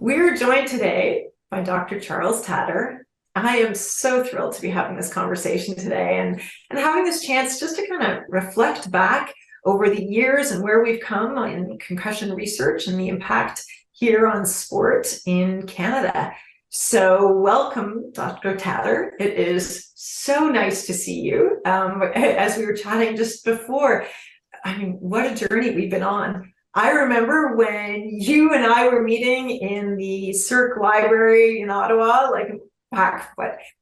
We're joined today by Dr. Charles Tator. I am so thrilled to be having this conversation today and having this chance just to kind of reflect back over the years and where we've come in concussion research and the impact here on sport in Canada. So welcome, Dr. Tator. It is so nice to see you. As we were chatting just before, I mean, what a journey we've been on. I remember when you and I were meeting in the SIRC library in Ottawa, like back,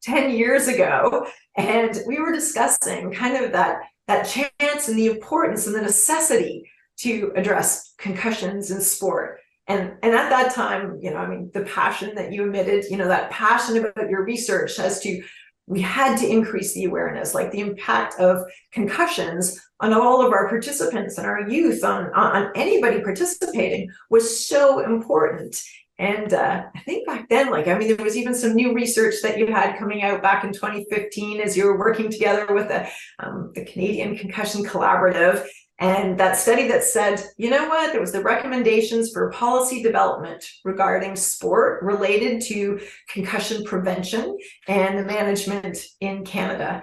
10 years ago, and we were discussing kind of that chance and the importance and the necessity to address concussions in sport. And at that time, the passion that you emitted, that passion about your research as to we had to increase the awareness, like the impact of concussions on all of our participants and our youth, on anybody participating was so important. And I think back then, there was even some new research that you had coming out back in 2015 as you were working together with the Canadian Concussion Collaborative. And that study that said, there was the recommendations for policy development regarding sport related to concussion prevention and the management in Canada.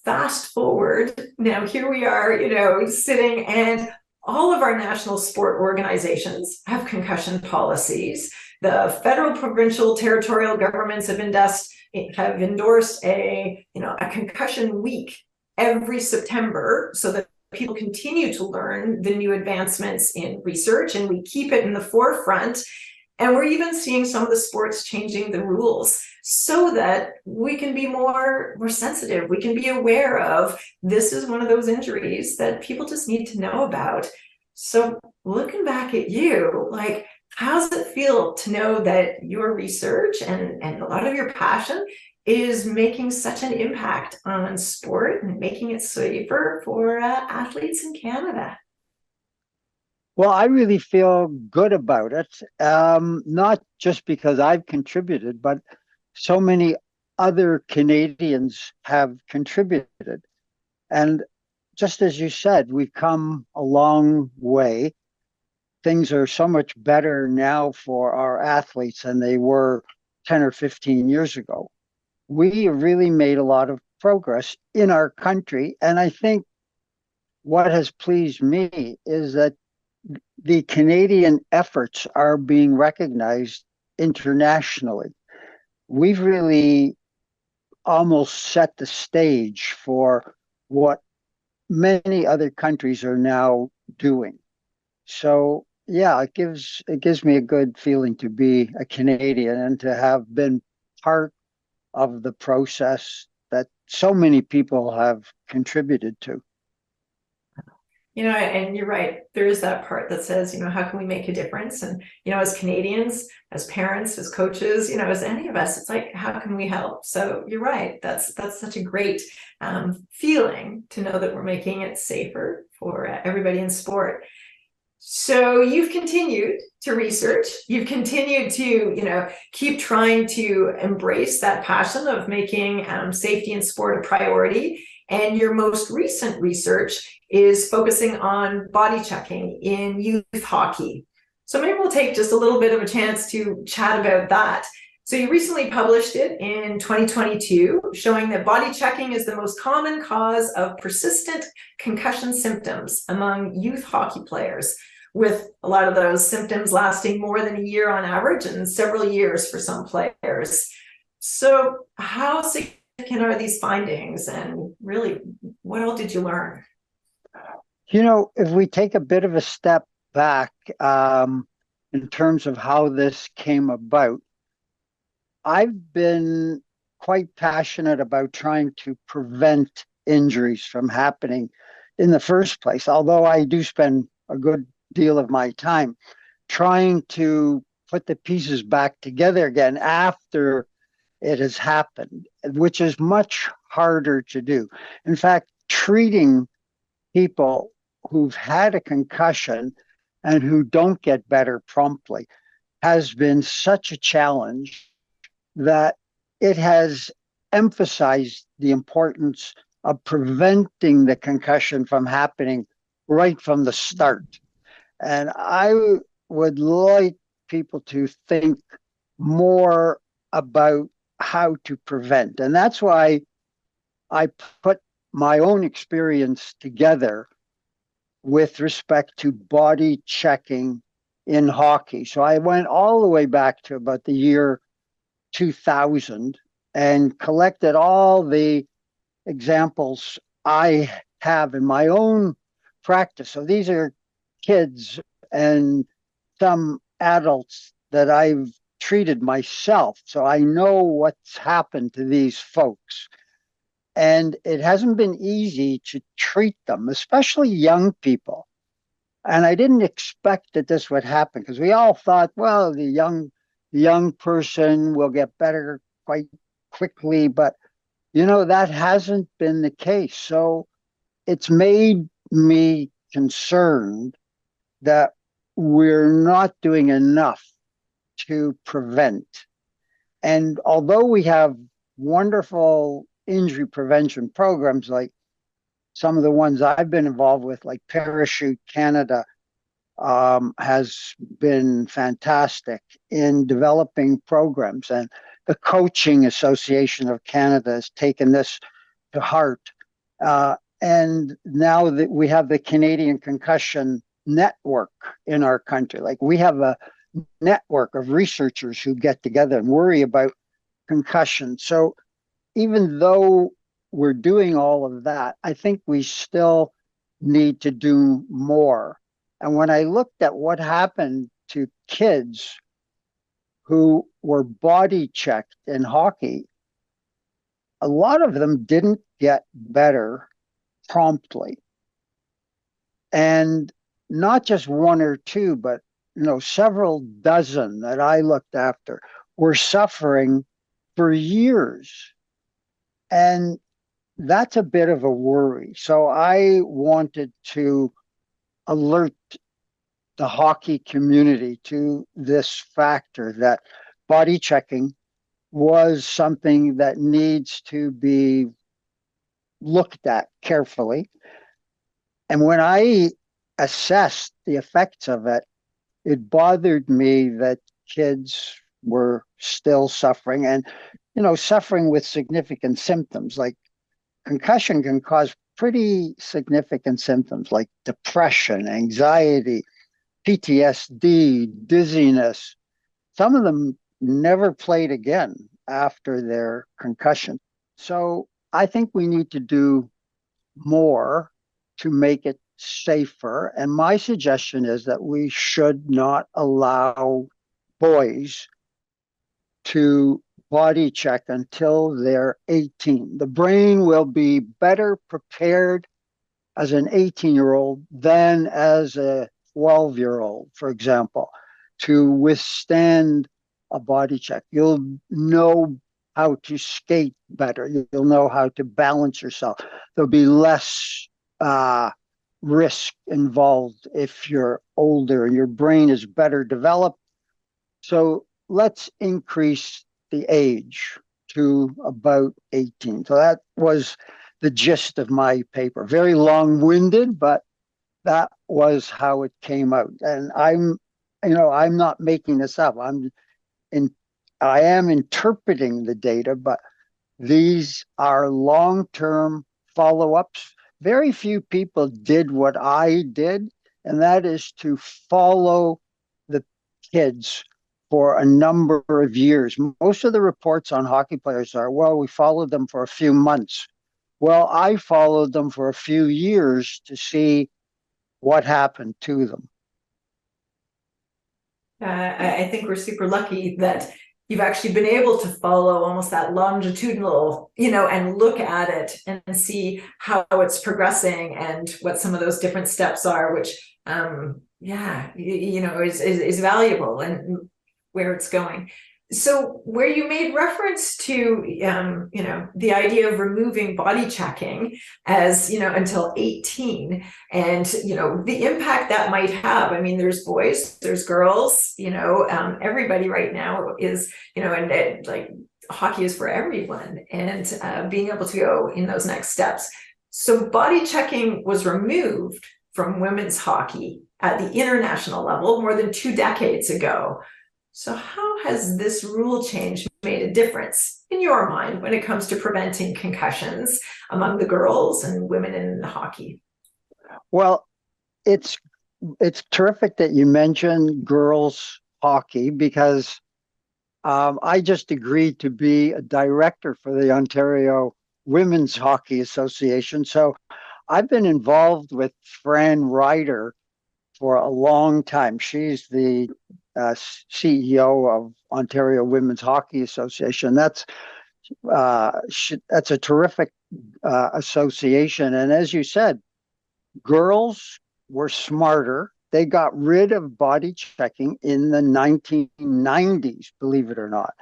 Fast forward, now here we are, sitting, and all of our national sport organizations have concussion policies. The federal, provincial, territorial governments have endorsed a concussion week every September so that people continue to learn the new advancements in research, and we keep it in the forefront. And we're even seeing some of the sports changing the rules so that we can be more sensitive. We can be aware of this is one of those injuries that people just need to know about. So looking back at you, how does it feel to know that your research and a lot of your passion is making such an impact on sport and making it safer for athletes in Canada? Well, I really feel good about it, not just because I've contributed, but so many other Canadians have contributed. And just as you said, we've come a long way. Things are so much better now for our athletes than they were 10 or 15 years ago. We really made a lot of progress in our country. And I think what has pleased me is that the Canadian efforts are being recognized internationally. We've really almost set the stage for what many other countries are now doing. So yeah, it gives me a good feeling to be a Canadian and to have been part of the process that so many people have contributed to. And you're right. There is that part that says, how can we make a difference? And, as Canadians, as parents, as coaches, as any of us, it's like, how can we help? So you're right. That's such a great feeling to know that we're making it safer for everybody in sport. So you've continued to research, you've continued to, keep trying to embrace that passion of making safety in sport a priority. And your most recent research is focusing on body checking in youth hockey. So maybe we'll take just a little bit of a chance to chat about that. So you recently published it in 2022, showing that body checking is the most common cause of persistent concussion symptoms among youth hockey players, with a lot of those symptoms lasting more than a year on average and several years for some players. So how significant are these findings, and really, what all did you learn? If we take a bit of a step back in terms of how this came about, I've been quite passionate about trying to prevent injuries from happening in the first place, although I do spend a good deal of my time trying to put the pieces back together again after it has happened, which is much harder to do. In fact, treating people who've had a concussion and who don't get better promptly has been such a challenge that it has emphasized the importance of preventing the concussion from happening right from the start. And I would like people to think more about how to prevent. And that's why I put my own experience together with respect to body checking in hockey. So I went all the way back to about the year 2000 and collected all the examples I have in my own practice. So these are kids and some adults that I've treated myself. So I know what's happened to these folks. And it hasn't been easy to treat them, especially young people. And I didn't expect that this would happen because we all thought, well, the young person will get better quite quickly, but that hasn't been the case. So it's made me concerned that we're not doing enough to prevent. And although we have wonderful injury prevention programs like some of the ones I've been involved with, like Parachute Canada, has been fantastic in developing programs. And the Coaching Association of Canada has taken this to heart. And now that we have the Canadian Concussion Network in our country, like we have a network of researchers who get together and worry about concussion. So even though we're doing all of that, I think we still need to do more. And when I looked at what happened to kids who were body checked in hockey, a lot of them didn't get better promptly. And not just one or two, but several dozen that I looked after were suffering for years. And that's a bit of a worry. So I wanted to alert the hockey community to this factor that body checking was something that needs to be looked at carefully. And when I assessed the effects of it, it bothered me that kids were still suffering and, suffering with significant symptoms. Like concussion can cause pretty significant symptoms like depression, anxiety, PTSD, dizziness. Some of them never played again after their concussion. So I think we need to do more to make it safer. And my suggestion is that we should not allow boys to body check until they're 18. The brain will be better prepared as an 18-year-old than as a 12-year-old, for example, to withstand a body check. You'll know how to skate better. You'll know how to balance yourself. There'll be less risk involved if you're older and your brain is better developed. So let's increase the age to about 18. So that was the gist of my paper. Very long-winded, but that was how it came out. And I'm not making this up. I am interpreting the data, but these are long-term follow-ups. Very few people did what I did, and that is to follow the kids for a number of years. Most of the reports on hockey players are, well, we followed them for a few months. Well, I followed them for a few years to see what happened to them. I think we're super lucky that you've actually been able to follow almost that longitudinal, and look at it and see how it's progressing and what some of those different steps are, which, is valuable and where it's going. So where you made reference to, the idea of removing body checking as, until 18 and, the impact that might have. I mean, there's boys, there's girls, everybody right now is, and like hockey is for everyone, and being able to go in those next steps. So body checking was removed from women's hockey at the international level more than 2 decades ago. So how has this rule change made a difference in your mind when it comes to preventing concussions among the girls and women in hockey? Well, it's terrific that you mentioned girls hockey because I just agreed to be a director for the Ontario Women's Hockey Association. So I've been involved with Fran Ryder for a long time. She's the CEO of Ontario Women's Hockey Association. That's a terrific association. And as you said, girls were smarter. They got rid of body checking in the 1990s, believe it or not.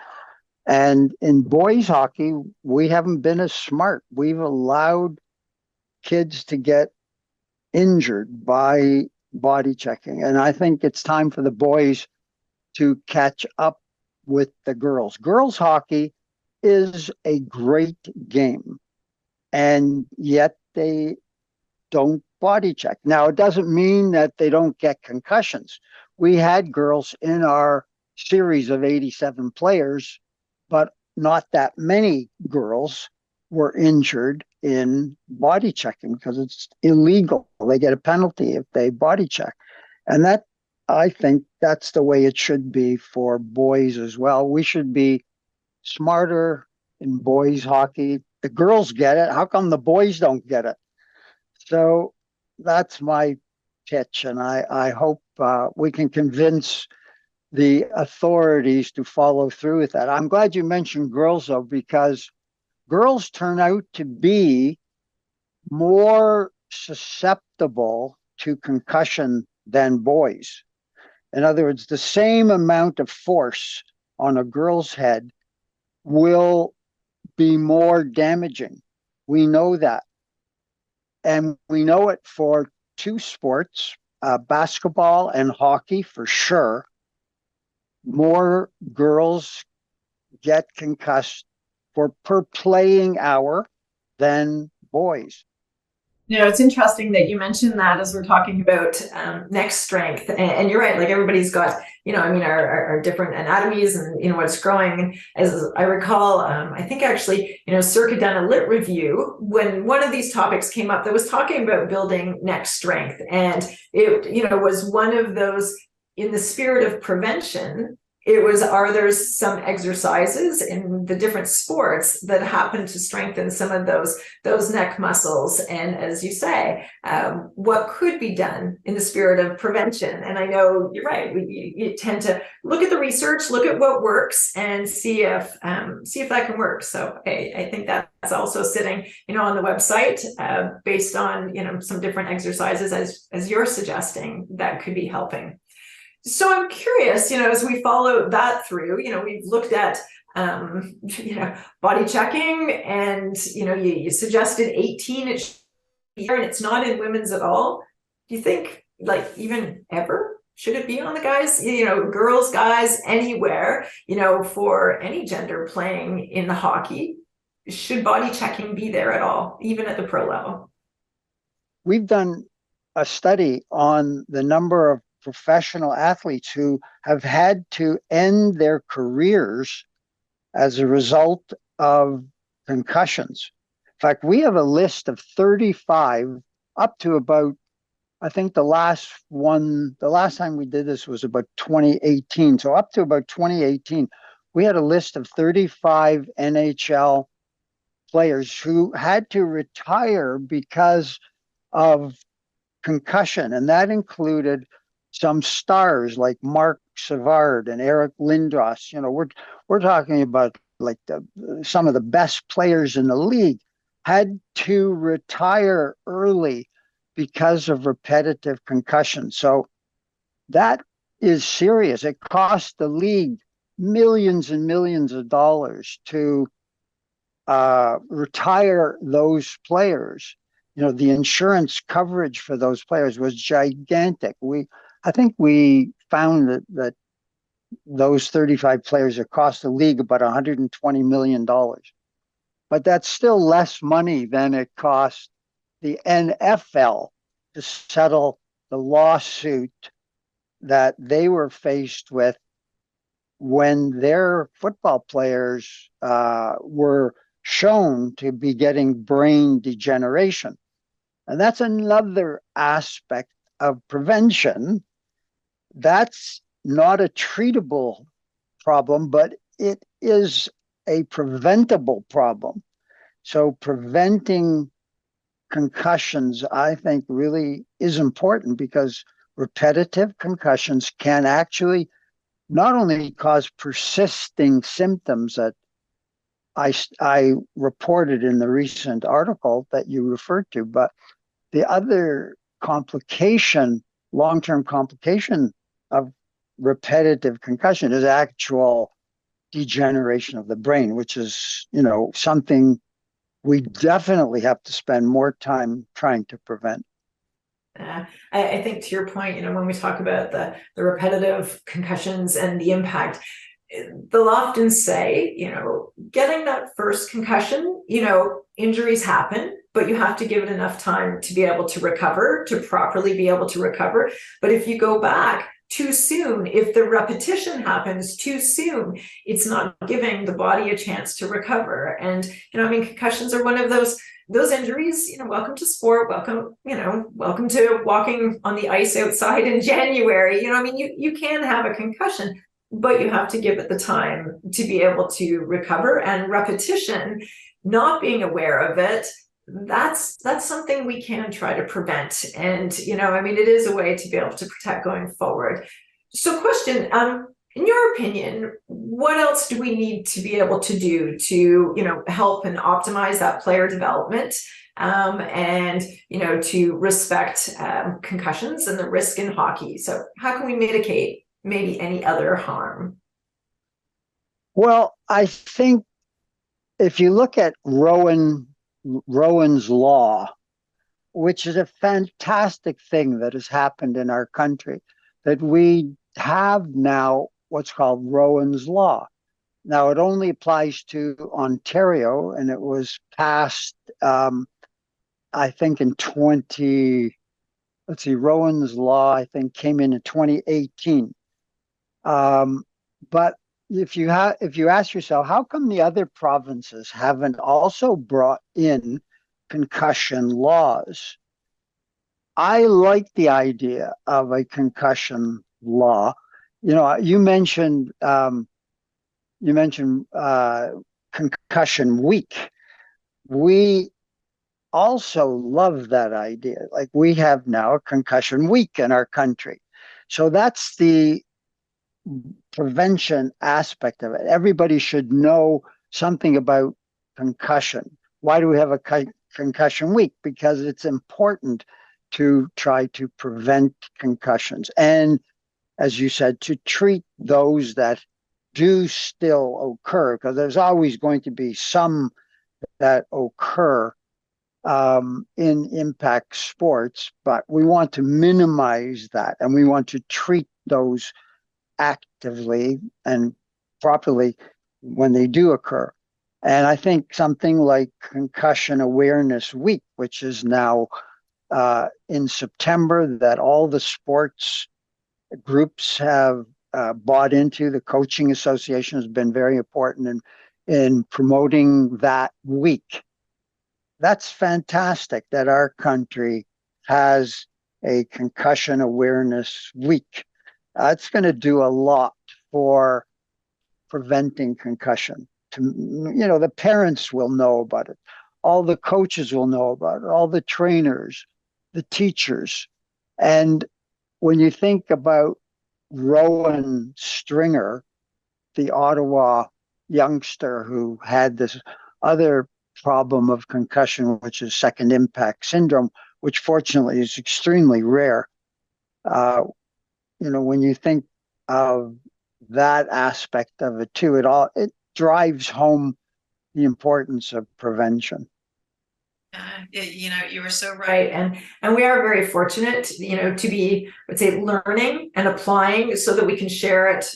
And in boys hockey, we haven't been as smart. We've allowed kids to get injured by body checking. And I think it's time for the boys to catch up with the girls. Girls hockey is a great game, and yet they don't body check. Now, it doesn't mean that they don't get concussions. We had girls in our series of 87 players, but not that many girls were injured in body checking because it's illegal. They get a penalty if they body check. And that, I think that's the way it should be for boys as well. We should be smarter in boys hockey. The girls get it. How come the boys don't get it? So that's my pitch, and I hope we can convince the authorities to follow through with that. I'm glad you mentioned girls, though, because girls turn out to be more susceptible to concussion than boys. In other words, the same amount of force on a girl's head will be more damaging. We know that. And we know it for two sports, basketball and hockey for sure. More girls get concussed per playing hour than boys. It's interesting that you mentioned that as we're talking about neck strength. And you're right, like everybody's got, our different anatomies and, what's growing. As I recall, I think actually, SIRC had done a lit review when one of these topics came up that was talking about building neck strength. And it, was one of those, in the spirit of prevention, it was, are there some exercises in the different sports that happen to strengthen some of those neck muscles? And as you say, what could be done in the spirit of prevention? And I know you're right. You tend to look at the research, look at what works, and see if that can work. So I think that's also sitting, on the website based on some different exercises as you're suggesting that could be helping. So I'm curious, as we follow that through, we've looked at, body checking, and, you suggested 18 it should be, and it's not in women's at all. Do you think, like, even ever should it be on the guys, girls, guys, anywhere, for any gender playing in the hockey? Should body checking be there at all, even at the pro level? We've done a study on the number of professional athletes who have had to end their careers as a result of concussions. In fact, we have a list of 35 up to about, I think the last time we did this was about 2018. So up to about 2018, we had a list of 35 NHL players who had to retire because of concussion. And that included some stars like Mark Savard and Eric Lindros. We're talking about like some of the best players in the league had to retire early because of repetitive concussion. So that is serious. It cost the league millions and millions of dollars to retire those players. The insurance coverage for those players was gigantic. I think we found that those 35 players have cost the league about $120 million. But that's still less money than it cost the NFL to settle the lawsuit that they were faced with when their football players were shown to be getting brain degeneration. And that's another aspect of prevention. That's not a treatable problem, but it is a preventable problem. So preventing concussions, I think, really is important because repetitive concussions can actually not only cause persisting symptoms that I reported in the recent article that you referred to, but the other complication, long-term complication of repetitive concussion is actual degeneration of the brain, which is, something we definitely have to spend more time trying to prevent. I think to your point, when we talk about the repetitive concussions and the impact, they'll often say, getting that first concussion, injuries happen, but you have to give it enough time to be able to recover, to properly be able to recover. But if you go back too soon, if the repetition happens too soon, it's not giving the body a chance to recover. And, concussions are one of those injuries. Welcome to sport, welcome to walking on the ice outside in January. You can have a concussion, but you have to give it the time to be able to recover. And repetition, not being aware of it, that's something we can try to prevent. And, it is a way to be able to protect going forward. So question, in your opinion, what else do we need to be able to do to, help and optimize that player development, and, to respect concussions and the risk in hockey? So how can we mitigate maybe any other harm? Well, I think if you look at Rowan's Law, which is a fantastic thing that has happened in our country, that we have now what's called Rowan's Law. Now, it only applies to Ontario, and it was passed, I think, in Rowan's Law, I think, came in 2018. But if you ask yourself, how come the other provinces haven't also brought in concussion laws? I like the idea of a concussion law. You mentioned concussion week. We also love that idea. Like, we have now a concussion week in our country. So that's the prevention aspect of it. Everybody should know something about concussion. Why do we have a concussion week? Because it's important to try to prevent concussions. And as you said, to treat those that do still occur, because there's always going to be some that occur in impact sports, but we want to minimize that, and we want to treat those actively and properly when they do occur. And I think something like Concussion Awareness Week, which is now in September, that all the sports groups have bought into. The Coaching Association has been very important in promoting that week. That's fantastic that our country has a Concussion Awareness Week. It's going to do a lot for preventing concussion. The parents will know about it. All the coaches will know about it. All the trainers, the teachers. And when you think about Rowan Stringer, the Ottawa youngster who had this other problem of concussion, which is second impact syndrome, which fortunately is extremely rare. When you think of that aspect of it too, it drives home the importance of prevention. You were so right. And we are very fortunate, to be, I would say, learning and applying so that we can share it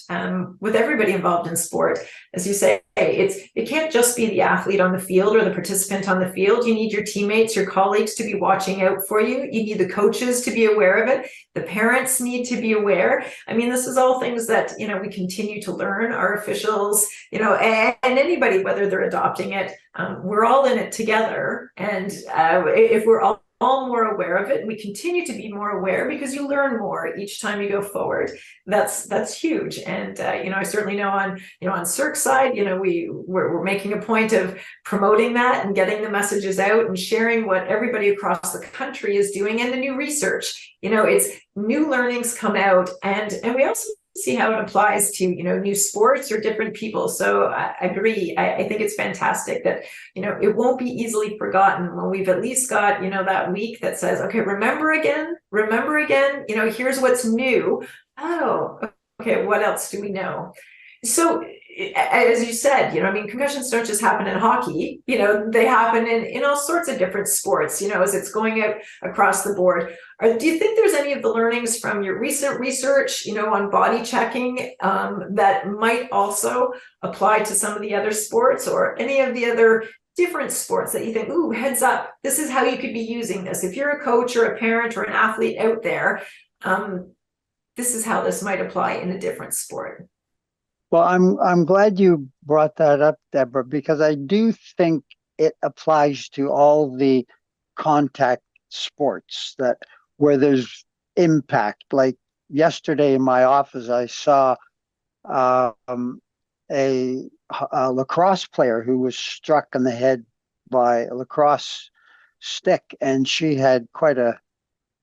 with everybody involved in sport. As you say, it can't just be the athlete on the field or the participant on the field. You need your teammates, your colleagues to be watching out for you. You need the coaches to be aware of it. The parents need to be aware. I mean, this is all things that, we continue to learn. Our officials, and anybody, whether they're adopting it, we're all in it together. And if we're all more aware of it, and we continue to be more aware, because you learn more each time you go forward, that's huge. And I certainly know on SIRC side, we're making a point of promoting that and getting the messages out and sharing what everybody across the country is doing, and the new research. It's new learnings come out, and we also see how it applies to new sports or different people. So I agree. I think it's fantastic that it won't be easily forgotten when we've at least got that week that says, okay, remember again, here's what's new. Oh, okay, what else do we know? So as you said, concussions don't just happen in hockey. They happen in all sorts of different sports, as it's going out across the board. Do you think there's any of the learnings from your recent research, on body checking, that might also apply to some of the other sports, or any of the other different sports that you think, ooh, heads up, this is how you could be using this? If you're a coach or a parent or an athlete out there, this is how this might apply in a different sport. Well, I'm glad you brought that up, Deborah, because I do think it applies to all the contact sports where there's impact. Like yesterday in my office, I saw a lacrosse player who was struck in the head by a lacrosse stick, and she had quite a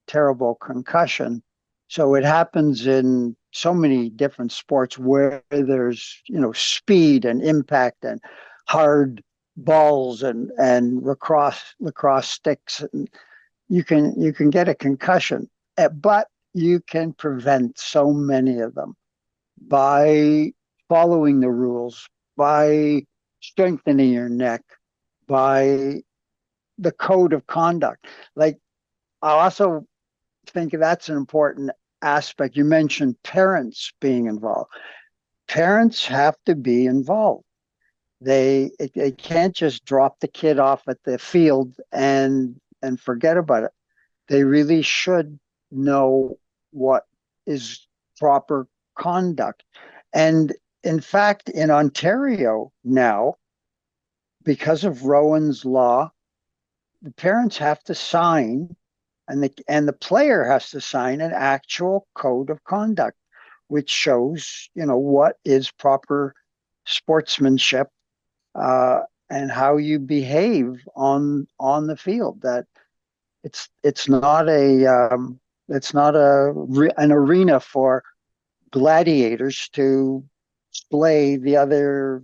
terrible concussion. So it happens in so many different sports where there's, speed and impact and hard balls and lacrosse sticks. And you can get a concussion, but you can prevent so many of them by following the rules, by strengthening your neck, by the code of conduct. Like, I also think that's an important aspect. You mentioned parents being involved. Parents have to be involved. They can't just drop the kid off at the field and forget about it. They really should know what is proper conduct. And in fact, in Ontario now, because of Rowan's law, the parents have to sign, and the player has to sign an actual code of conduct, which shows what is proper sportsmanship, and how you behave on the field. That it's not an arena for gladiators to slay the other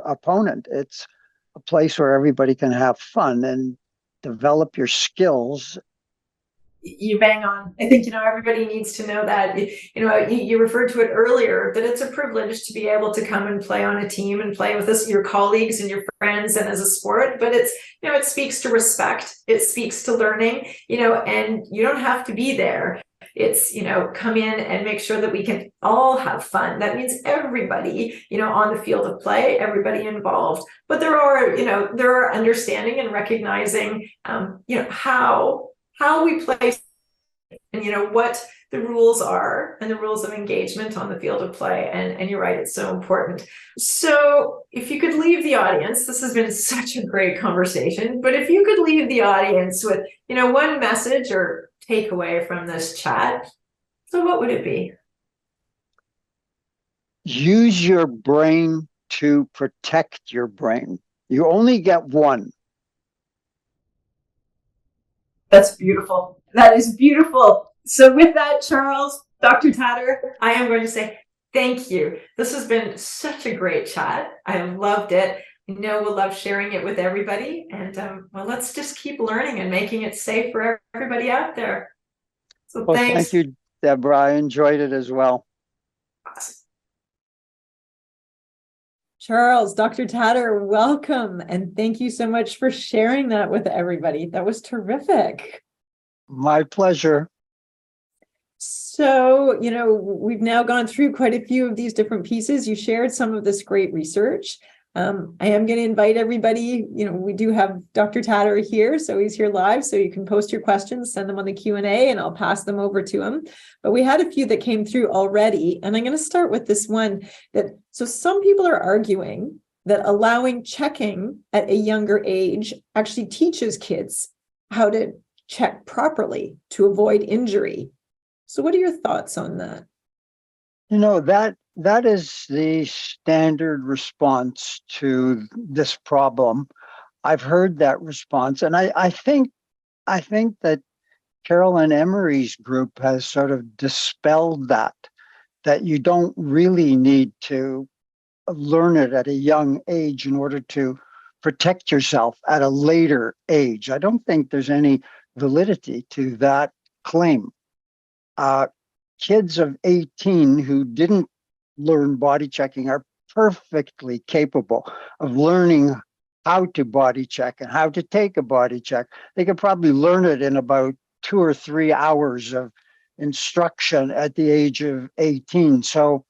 opponent. It's a place where everybody can have fun and develop your skills. You bang on. I think, everybody needs to know that. You referred to it earlier, that it's a privilege to be able to come and play on a team and play with your colleagues and your friends and as a sport. But it's, it speaks to respect. It speaks to learning, and you don't have to be there. It's, come in and make sure that we can all have fun. That means everybody, on the field of play, everybody involved. But there are understanding and recognizing, how we play, and what the rules are, and the rules of engagement on the field of play. And you're right, it's so important. So if you could leave the audience, this has been such a great conversation, but if you could leave the audience with, one message or takeaway from this chat, so what would it be? Use your brain to protect your brain. You only get one. That's beautiful. That is beautiful. So with that, Charles, Dr. Tator, I am going to say thank you. This has been such a great chat. I have loved it. I know we'll love sharing it with everybody. And let's just keep learning and making it safe for everybody out there. So thanks. Thank you, Debra. I enjoyed it as well. Awesome. Charles, Dr. Tator, welcome. And thank you so much for sharing that with everybody. That was terrific. My pleasure. So, we've now gone through quite a few of these different pieces. You shared some of this great research. I am going to invite everybody, we do have Dr. Tator here, so he's here live, so you can post your questions, send them on the Q&A, and I'll pass them over to him. But we had a few that came through already, and I'm going to start with this one. So some people are arguing that allowing checking at a younger age actually teaches kids how to check properly to avoid injury. So what are your thoughts on that? That is the standard response to this problem. I've heard that response, and I think that Carolyn Emery's group has sort of dispelled that you don't really need to learn it at a young age in order to protect yourself at a later age. I don't think there's any validity to that claim. Kids of 18 who didn't learn body checking are perfectly capable of learning how to body check and how to take a body check. They could probably learn it in about 2 or 3 hours of instruction at the age of 18. So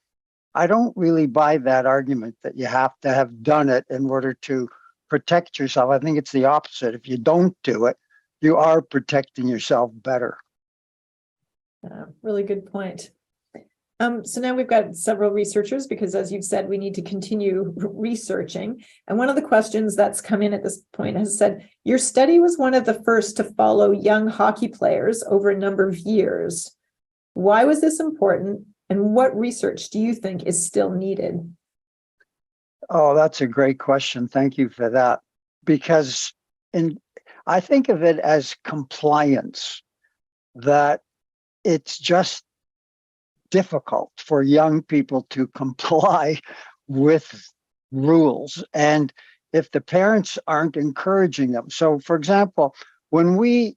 I don't really buy that argument that you have to have done it in order to protect yourself. I think it's the opposite. If you don't do it, you are protecting yourself better. Really good point. So now we've got several researchers because, as you've said, we need to continue researching. And one of the questions that's come in at this point has said, your study was one of the first to follow young hockey players over a number of years. Why was this important? And what research do you think is still needed? Oh, that's a great question. Thank you for that. Because I think of it as compliance, that it's just difficult for young people to comply with rules. And if the parents aren't encouraging them. So for example, when we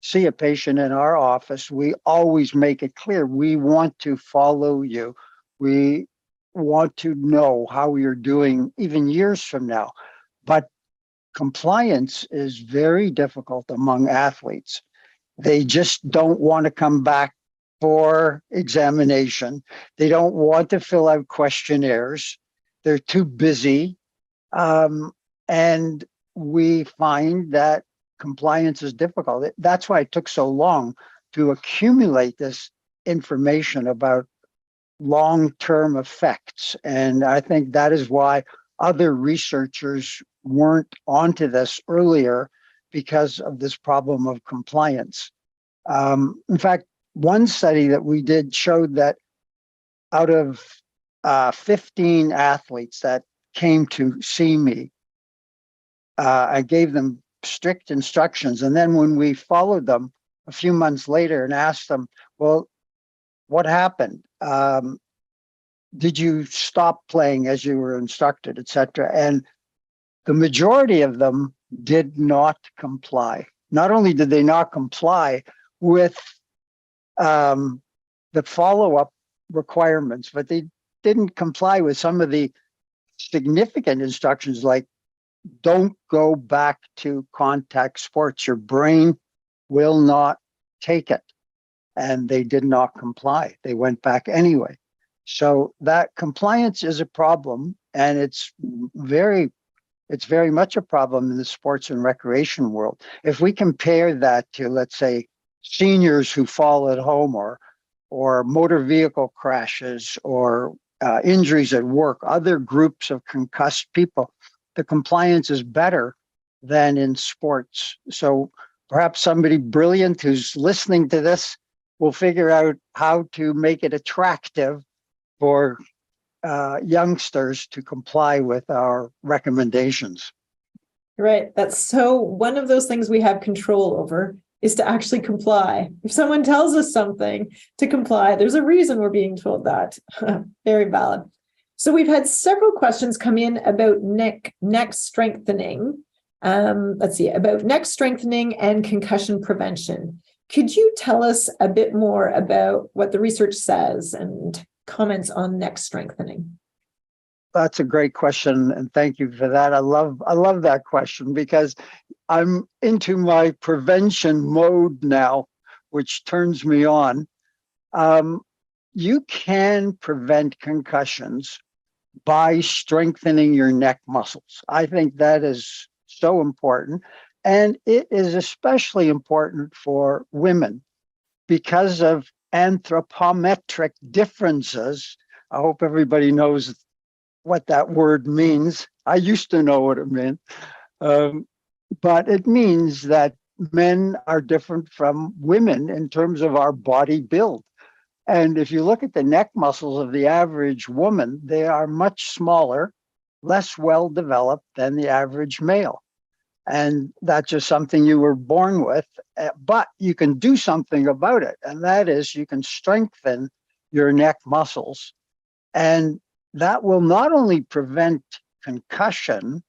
see a patient in our office, we always make it clear, we want to follow you. We want to know how you're doing even years from now. But compliance is very difficult among athletes. They just don't want to come back for examination. They don't want to fill out questionnaires. They're too busy. And we find that compliance is difficult. That's why it took so long to accumulate this information about long-term effects. And I think that is why other researchers weren't onto this earlier, because of this problem of compliance. In fact, one study that we did showed that out of 15 athletes that came to see me, I gave them strict instructions. And then when we followed them a few months later and asked them, well, what happened? Did you stop playing as you were instructed, et cetera? And the majority of them did not comply. Not only did they not comply with the follow-up requirements, but they didn't comply with some of the significant instructions, like don't go back to contact sports. Your brain will not take it. And they did not comply. They went back anyway. So that compliance is a problem, and it's very much a problem in the sports and recreation world. If we compare that to, let's say, seniors who fall at home, or motor vehicle crashes, or injuries at work, other groups of concussed people, the compliance is better than in sports. So perhaps somebody brilliant who's listening to this will figure out how to make it attractive for youngsters to comply with our recommendations. Right. That's so one of those things we have control over is to actually comply. If someone tells us something to comply, there's a reason we're being told that. Very valid. So we've had several questions come in about neck strengthening. Let's see, about neck strengthening and concussion prevention. Could you tell us a bit more about what the research says and comments on neck strengthening? That's a great question, and thank you for that. I love that question because I'm into my prevention mode now, which turns me on. Um, you can prevent concussions by strengthening your neck muscles. I think that is so important. And it is especially important for women because of anthropometric differences. I hope everybody knows what that word means. I used to know what it meant, um, but it means that men are different from women in terms of our body build. And if you look at the neck muscles of the average woman, they are much smaller, less well developed than the average male. And that's just something you were born with, but you can do something about it. And that is you can strengthen your neck muscles. And that will not only prevent concussion,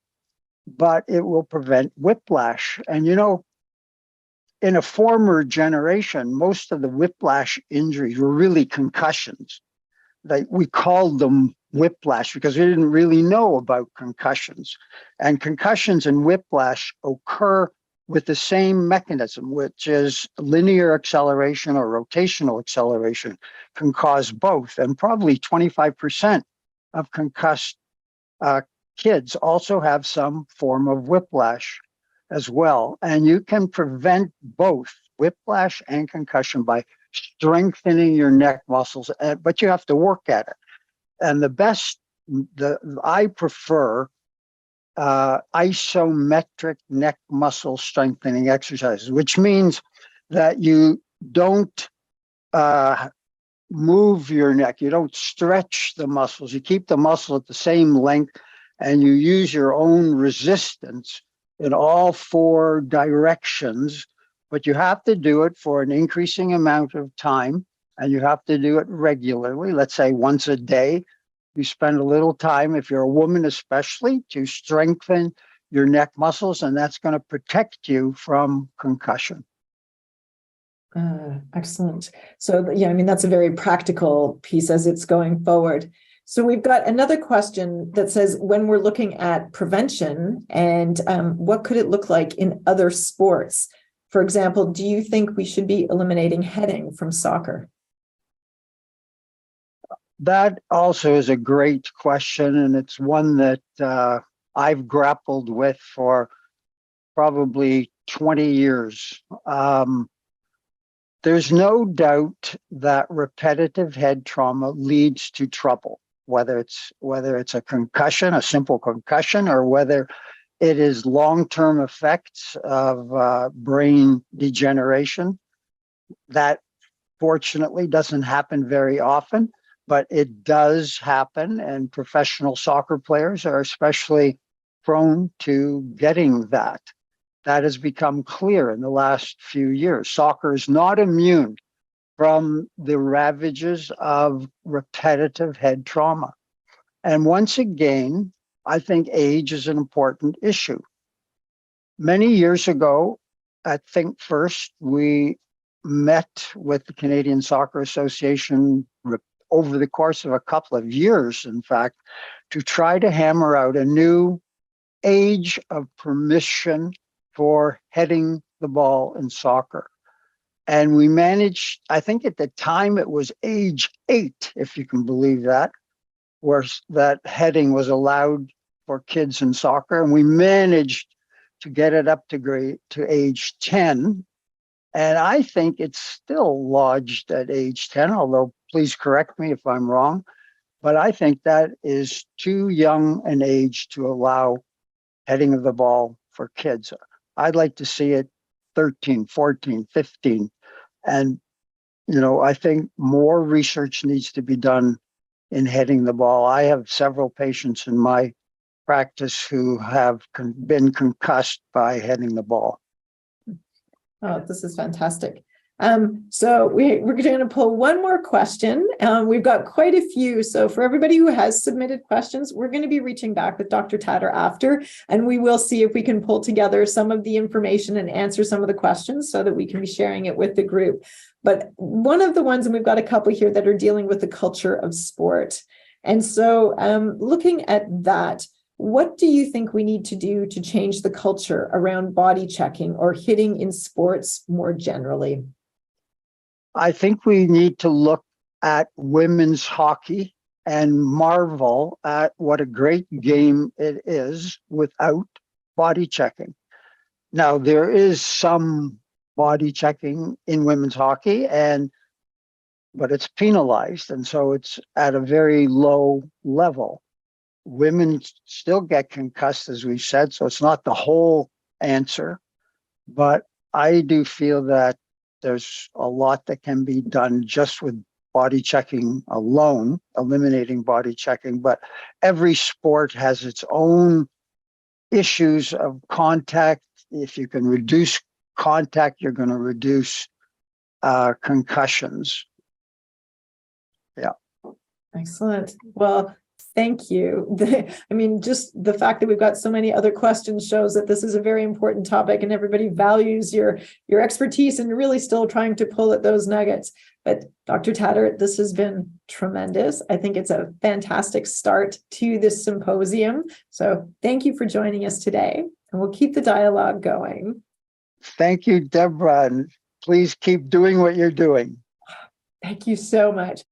but it will prevent whiplash. And in a former generation, most of the whiplash injuries were really concussions. We called them whiplash because we didn't really know about concussions. And concussions and whiplash occur with the same mechanism, which is linear acceleration or rotational acceleration, can cause both. And probably 25% of concussed uh, kids also have some form of whiplash as well. And you can prevent both whiplash and concussion by strengthening your neck muscles, but you have to work at it. And I prefer isometric neck muscle strengthening exercises, which means that you don't move your neck, you don't stretch the muscles, you keep the muscle at the same length, and you use your own resistance in all four directions, but you have to do it for an increasing amount of time, and you have to do it regularly. Let's say once a day, you spend a little time, if you're a woman especially, to strengthen your neck muscles, and that's going to protect you from concussion. Excellent. So, yeah, I mean, that's a very practical piece as it's going forward. So we've got another question that says, when we're looking at prevention and what could it look like in other sports? For example, do you think we should be eliminating heading from soccer? That also is a great question, and it's one that I've grappled with for probably 20 years. There's no doubt that repetitive head trauma leads to trouble, whether it's a concussion, a simple concussion, or whether it is long-term effects of brain degeneration. That fortunately doesn't happen very often, but it does happen, and professional soccer players are especially prone to getting that. That has become clear in the last few years. Soccer is not immune from the ravages of repetitive head trauma. And once again, I think age is an important issue. Many years ago at ThinkFirst, we met with the Canadian Soccer Association over the course of a couple of years, in fact, to try to hammer out a new age of permission for heading the ball in soccer. And we managed, I think at the time it was age 8, if you can believe that, where that heading was allowed for kids in soccer. And we managed to get it up to age 10. And I think it's still lodged at age 10, although please correct me if I'm wrong. But I think that is too young an age to allow heading of the ball for kids. I'd like to see it 13, 14, 15. And, I think more research needs to be done in heading the ball. I have several patients in my practice who have been concussed by heading the ball. Oh, this is fantastic. So we're going to pull one more question. We've got quite a few. So for everybody who has submitted questions, we're going to be reaching back with Dr. Tator after, and we will see if we can pull together some of the information and answer some of the questions so that we can be sharing it with the group. But one of the ones, and we've got a couple here that are dealing with the culture of sport. And so looking at that, what do you think we need to do to change the culture around body checking or hitting in sports more generally? I think we need to look at women's hockey and marvel at what a great game it is without body checking. Now, there is some body checking in women's hockey, but it's penalized, and so it's at a very low level. Women still get concussed, as we've said, so it's not the whole answer, but I do feel that there's a lot that can be done just with body checking alone, eliminating body checking, but every sport has its own issues of contact. If you can reduce contact, you're going to reduce concussions. Yeah. Excellent. Well, thank you. I mean, just the fact that we've got so many other questions shows that this is a very important topic and everybody values your expertise and really still trying to pull at those nuggets. But Dr. Tator, this has been tremendous. I think it's a fantastic start to this symposium. So thank you for joining us today, and we'll keep the dialogue going. Thank you, Debra, and please keep doing what you're doing. Thank you so much.